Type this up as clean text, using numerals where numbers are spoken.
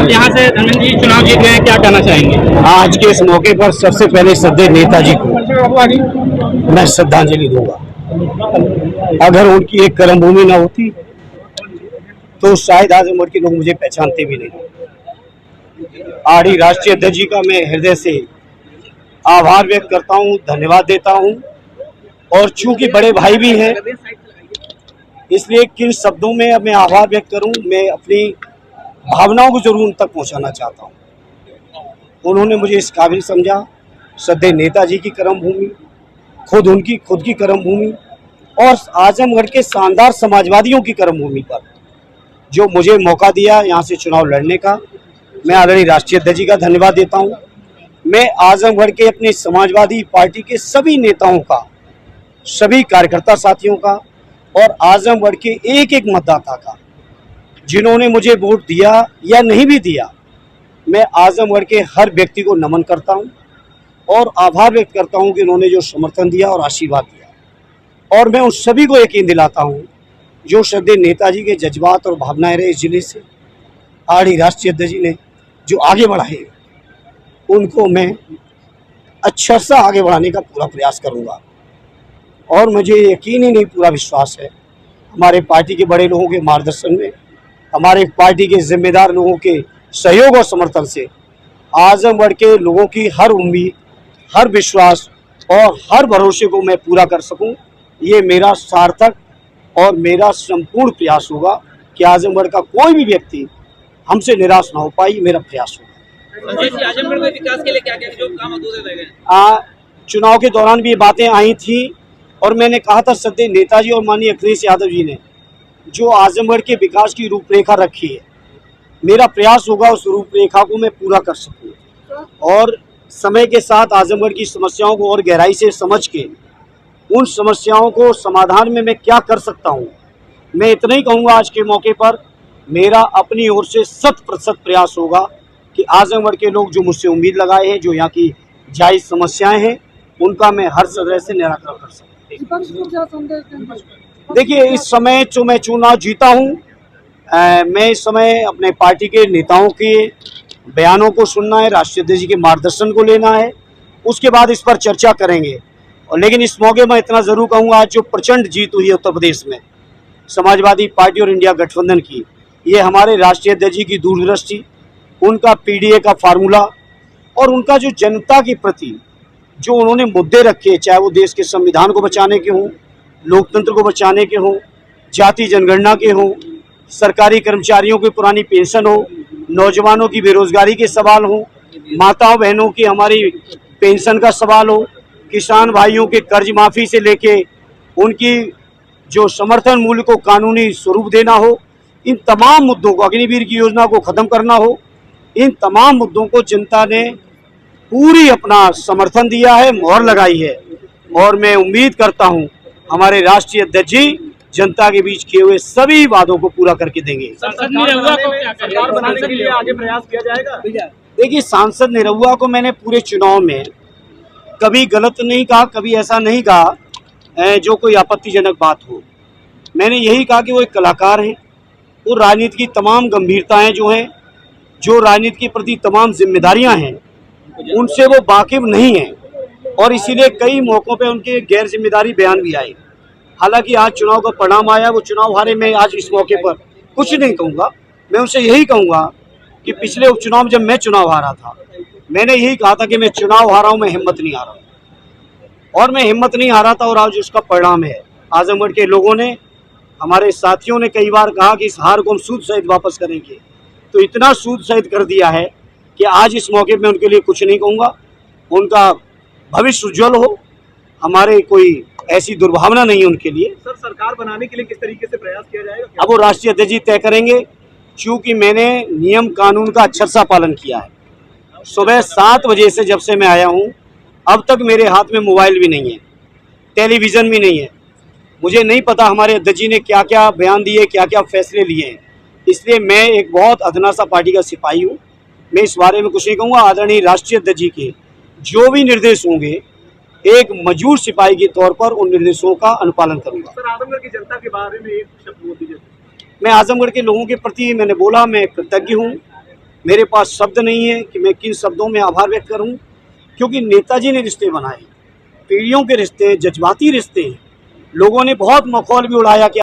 आज यहाँ से धर्मेंद्र जी चुनाव जीत गए, क्या कहना चाहेंगे? आज के इस मौके पर सबसे पहले श्रद्धेय नेताजी को मैं श्रद्धांजलि दूंगा। अगर उनकी एक कर्मभूमि न होती तो शायद आजमगढ़ के लोग मुझे पहचानते भी नहीं। आरडी राष्ट्रीय अध्यक्ष जी का मैं हृदय से आभार व्यक्त करता हूँ, धन्यवाद देता हूँ। और चूंकि बड़े भाई भी हैं, इसलिए किन शब्दों में अब मैं आभार व्यक्त करूं, मैं अपनी भावनाओं को जरूर उन तक पहुंचाना चाहता हूं। उन्होंने मुझे इस काबिल समझा। श्रद्धेय नेताजी की कर्मभूमि, खुद की कर्मभूमि और आजमगढ़ के शानदार समाजवादियों की कर्मभूमि पर जो मुझे मौका दिया यहाँ से चुनाव लड़ने का, मैं आदरणीय राष्ट्रीय अध्यक्ष जी का धन्यवाद देता हूँ। मैं आजमगढ़ के अपनी समाजवादी पार्टी के सभी नेताओं का, सभी कार्यकर्ता साथियों का और आजमगढ़ के एक एक मतदाता का, जिन्होंने मुझे वोट दिया या नहीं भी दिया, मैं आजमगढ़ के हर व्यक्ति को नमन करता हूं और आभार व्यक्त करता हूं कि उन्होंने जो समर्थन दिया और आशीर्वाद दिया। और मैं उन सभी को यकीन दिलाता हूं जो श्रद्धेय नेताजी के जज्बात और भावनाएं रहे इस जिले से, आरडी राष्ट्रीय अध्यक्ष जी ने जो आगे बढ़ाए, उनको मैं अच्छा सा आगे बढ़ाने का पूरा प्रयास करूँगा। और मुझे यकीन ही नहीं, पूरा विश्वास है हमारे पार्टी के बड़े लोगों के मार्गदर्शन में, हमारे पार्टी के जिम्मेदार लोगों के सहयोग और समर्थन से आजमगढ़ के लोगों की हर उम्मीद, हर विश्वास और हर भरोसे को मैं पूरा कर सकूं। ये मेरा सार्थक और मेरा संपूर्ण प्रयास होगा कि आजमगढ़ का कोई भी व्यक्ति हमसे निराश ना हो पाए, मेरा प्रयास होगा। आजमगढ़ में विकास के लिए क्या क्या जो काम अधूरे रह गए? चुनाव के दौरान भी ये बातें आई थी और मैंने कहा था, श्रद्धेय नेताजी और माननीय अखिलेश यादव जी ने जो आजमगढ़ के विकास की रूपरेखा रखी है, मेरा प्रयास होगा उस रूपरेखा को मैं पूरा कर सकूं और समय के साथ आजमगढ़ की समस्याओं को और गहराई से समझ के उन समस्याओं को समाधान में मैं क्या कर सकता हूं, मैं इतना ही कहूँगा। आज के मौके पर मेरा अपनी ओर से 100% प्रयास होगा कि आजमगढ़ के लोग जो मुझसे उम्मीद लगाए हैं, जो यहाँ की जायज़ समस्याएँ हैं, उनका मैं हर तरह से निराकरण कर सकूँ। देखिए, इस समय जो मैं चुनाव जीता हूँ, मैं इस समय अपने पार्टी के नेताओं के बयानों को सुनना है, राष्ट्रीय अध्यक्ष जी के मार्गदर्शन को लेना है, उसके बाद इस पर चर्चा करेंगे। और लेकिन इस मौके में इतना ज़रूर कहूँगा, आज जो प्रचंड जीत हुई है उत्तर प्रदेश में समाजवादी पार्टी और इंडिया गठबंधन की, ये हमारे राष्ट्रीय अध्यक्ष जी की दूरदृष्टि, उनका पीडीए का फार्मूला और उनका जो जनता के प्रति जो उन्होंने मुद्दे रखे, चाहे वो देश के संविधान को बचाने के हों, लोकतंत्र को बचाने के हों, जाति जनगणना के हों, सरकारी कर्मचारियों की पुरानी पेंशन हो, नौजवानों की बेरोजगारी के सवाल हों, माताओं बहनों की हमारी पेंशन का सवाल हो, किसान भाइयों के कर्ज माफ़ी से लेके उनकी जो समर्थन मूल्य को कानूनी स्वरूप देना हो, इन तमाम मुद्दों को, अग्निवीर की योजना को ख़त्म करना हो, इन तमाम मुद्दों को जनता ने पूरी अपना समर्थन दिया है, मोहर लगाई है। और मैं उम्मीद करता हूं हमारे राष्ट्रीय अध्यक्ष जी जनता के बीच किए हुए सभी वादों को पूरा करके देंगे। सरकार बनाने के लिए आगे प्रयास किया जाएगा। देखिए, सांसद निरहुआ को मैंने पूरे चुनाव में कभी गलत नहीं कहा, कभी ऐसा नहीं कहा जो कोई आपत्तिजनक बात हो। मैंने यही कहा कि वो एक कलाकार हैं, वो राजनीति की तमाम गंभीरताएं जो हैं, जो राजनीति के प्रति तमाम जिम्मेदारियां हैं, उनसे वो वाकिफ नहीं है और इसीलिए कई मौक़ों पे उनके गैर जिम्मेदारी बयान भी आए। हालांकि आज चुनाव का परिणाम आया, वो चुनाव हारे। मैं आज इस मौके पर कुछ नहीं कहूँगा, मैं उनसे यही कहूँगा कि पिछले उपचुनाव में जब मैं चुनाव हारा था, मैंने यही कहा था कि मैं चुनाव हारा हूँ, मैं हिम्मत नहीं हारा, और मैं हिम्मत नहीं हारा था और आज उसका परिणाम है। आजमगढ़ के लोगों ने, हमारे साथियों ने कई बार कहा कि इस हार को हम सूद सहित वापस करेंगे, तो इतना सूद सहित कर दिया है कि आज इस मौके पे उनके लिए कुछ नहीं कहूँगा। उनका भविष्य उज्जवल हो, हमारे कोई ऐसी दुर्भावना नहीं है उनके लिए। सर, सरकार बनाने के लिए किस तरीके से प्रयास किया जाएगा? अब वो राष्ट्रीय अध्यक्ष जी तय करेंगे, क्योंकि मैंने नियम कानून का अक्षर सा पालन किया है। सुबह 7 बजे से जब से मैं आया हूँ, अब तक मेरे हाथ में मोबाइल भी नहीं है, टेलीविज़न भी नहीं है। मुझे नहीं पता हमारे अध्यक्ष जी ने क्या क्या बयान दिए, क्या क्या फैसले लिए हैं, इसलिए मैं एक बहुत अधना सा पार्टी का सिपाही हूँ। मैं इस बारे में कुछ नहीं कहूँगा। आदरणीय राष्ट्रीय अध्यक्ष जी के जो भी निर्देश होंगे, एक मजबूर सिपाही के तौर पर उन निर्देशों का अनुपालन करूँगा। सर, आजमगढ़ की जनता के बारे में एक शब्द बोल दीजिए। मैं आजमगढ़ के लोगों के प्रति, मैंने बोला, मैं कृतज्ञ हूँ मेरे पास शब्द नहीं है कि मैं किन शब्दों में आभार व्यक्त करूं, क्योंकि नेताजी ने रिश्ते बनाए, पीढ़ियों के रिश्ते, जज्बाती रिश्ते। लोगों ने बहुत मखौल भी उड़ाया कि